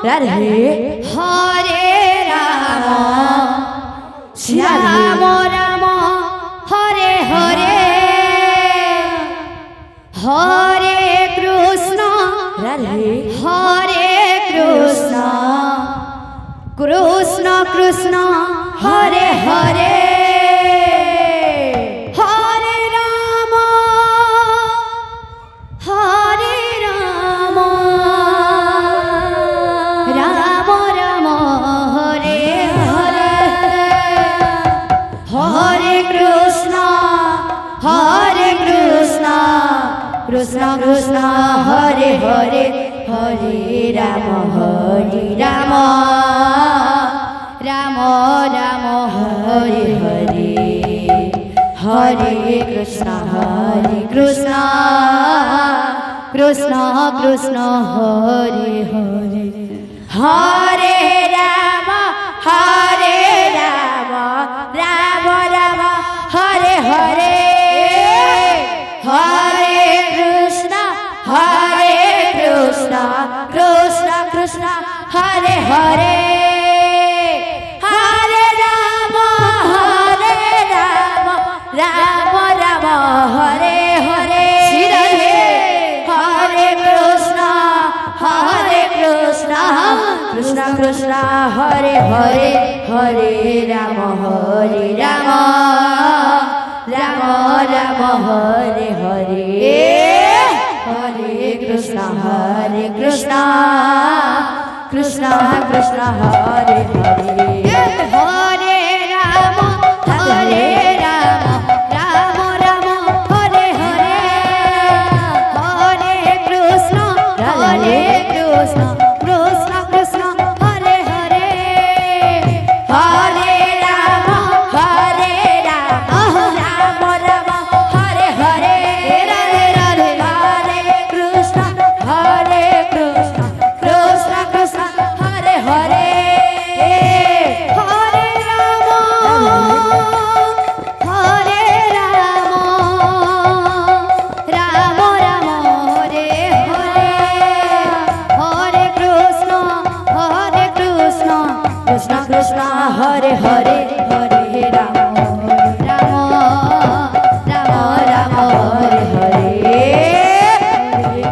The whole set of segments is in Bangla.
রাধে হরে রাম শ্যাম রাম হরে হরে হরে কৃষ্ণ রাধে হরে কৃষ্ণ কৃষ্ণ কৃষ্ণ হরে হরে হরে রাম হরে রাম রাম রাম হরে হরে হরে কৃষ্ণ কৃষ্ণ কৃষ্ণ হরে হরে হরে রাম রাম রাম হরে হরে হরে কৃষ্ণ কৃষ্ণ কৃষ্ণ হরে হরে হরে রাম রাম রাম হরে হরে হরে কৃষ্ণ কৃষ্ণ কৃষ্ণ হরে হরে হরে রাম রাম রাম হরে হরে হরে কৃষ্ণ কৃষ্ণ কৃষ্ণ হরে হরে হরে রাম রাম রাম হরে হরে হরে কৃষ্ণ কৃষ্ণ কৃষ্ণ হরে হরে হরে রাম রাম হরে হরে হরে কৃষ্ণ কৃষ্ণ কৃষ্ণ হরে হরে হরে রাম রাম হরে হরে রাধে হরে কৃষ্ণ কৃষ্ণ কৃষ্ণ হরে হরে হরে রাম রাম হরে হরে হরে কৃষ্ণ কৃষ্ণ কৃষ্ণ হরে হরে হরে রাম রাম হরে হরে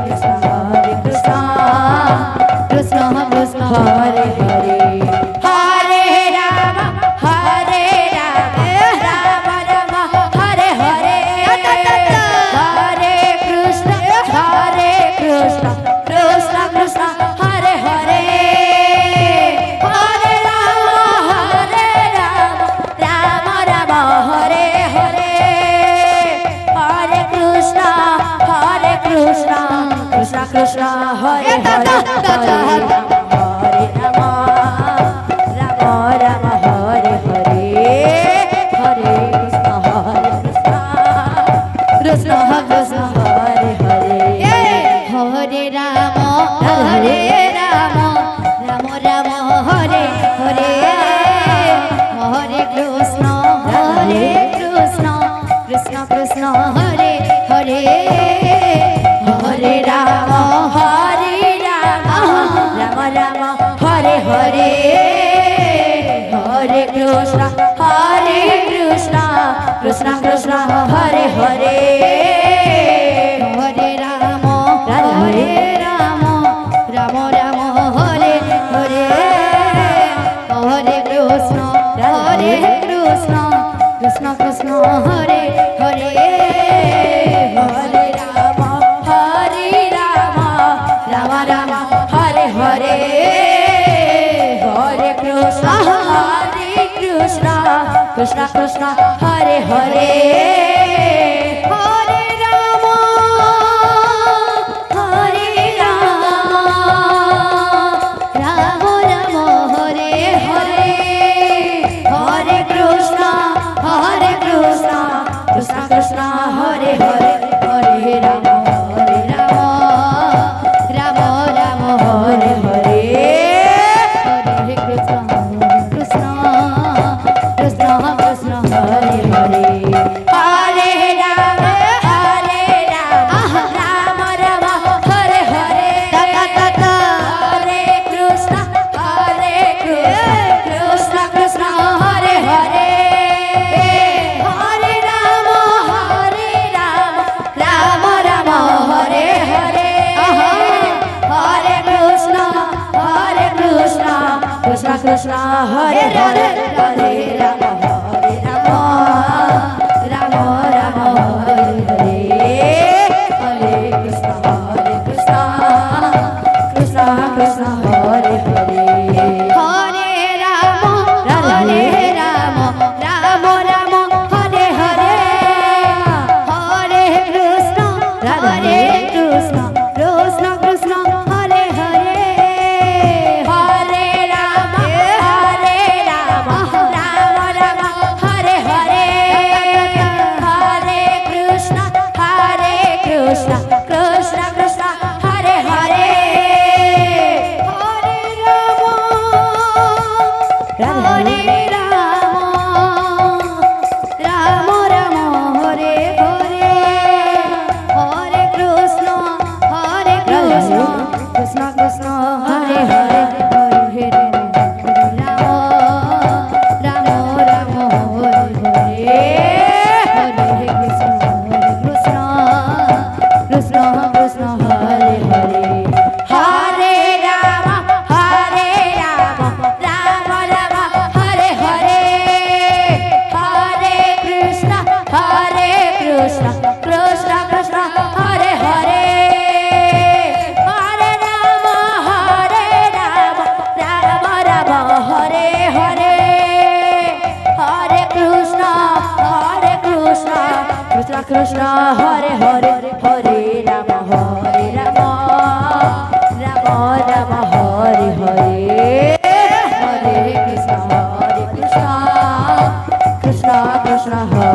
কৃষ্ণ কৃষ্ণ হরে হরে হরে রাম রাম হরে হরে হরে কৃষ্ণ কৃষ্ণ কৃষ্ণ হরে হরে হরে রাম হরে হরে হরে কৃষ্ণ কৃষ্ণ কৃষ্ণ হরে হরে হরে রাম হরে হরে হরে কৃষ্ণ কৃষ্ণ কৃষ্ণ হরে হরে হরে রাম রাম হরে হরে হরে কৃষ্ণ কৃষ্ণ কৃষ্ণ হরে হরে হরে রাম রাম হরে হরে হরে কৃষ্ণ কৃষ্ণ কৃষ্ণ হরে হরে হরে রাম রাম হরে হরে হরে কৃষ্ণ কৃষ্ণ কৃষ্ণ হরে হরে হরে রাম রাম হরে হরে হরে কৃষ্ণ কৃষ্ণ কৃষ্ণ হরে হরে হরে রাম রাম হরে হরে হরে কৃষ্ণ কৃষ্ণ কৃষ্ণ হরে হরে হরে রাম রাম হরে হরে হরে কৃষ্ণ কৃষ্ণ কৃষ্ণ হরে হরে হরে রাম কৃষ্ণ হরে হরে হরে রাম হরে রাম রাম রাম হরে হরে হরে কৃষ্ণ কৃষ্ণ কৃষ্ণ হরে হরে হরে রাম রাম রাম হরে হরে হরে কৃষ্ণ কৃষ্ণ কৃষ্ণ হরে হরে হরে রাম রাম রাম হরে হরে হরে কৃষ্ণ কৃষ্ণ কৃষ্ণ হরে হরে হরে রাম রাম রাম হরে হরে হরে কৃষ্ণ কৃষ্ণ কৃষ্ণ হরে হরে হরে রাম রাম হরে হরে হরে কৃষ্ণ কৃষ্ণ কৃষ্ণ হরে হরে হরে রাম রাম রাম হরে হরে হরে কৃষ্ণ কৃষ্ণ কৃষ্ণ হরে হরে হরে রাম রাম হরে হরে হরে কৃষ্ণ কৃষ্ণ হরে হরে হরে রাম রাম রাম হরে হরে হরে কৃষ্ণ কৃষ্ণ কৃষ্ণ হরে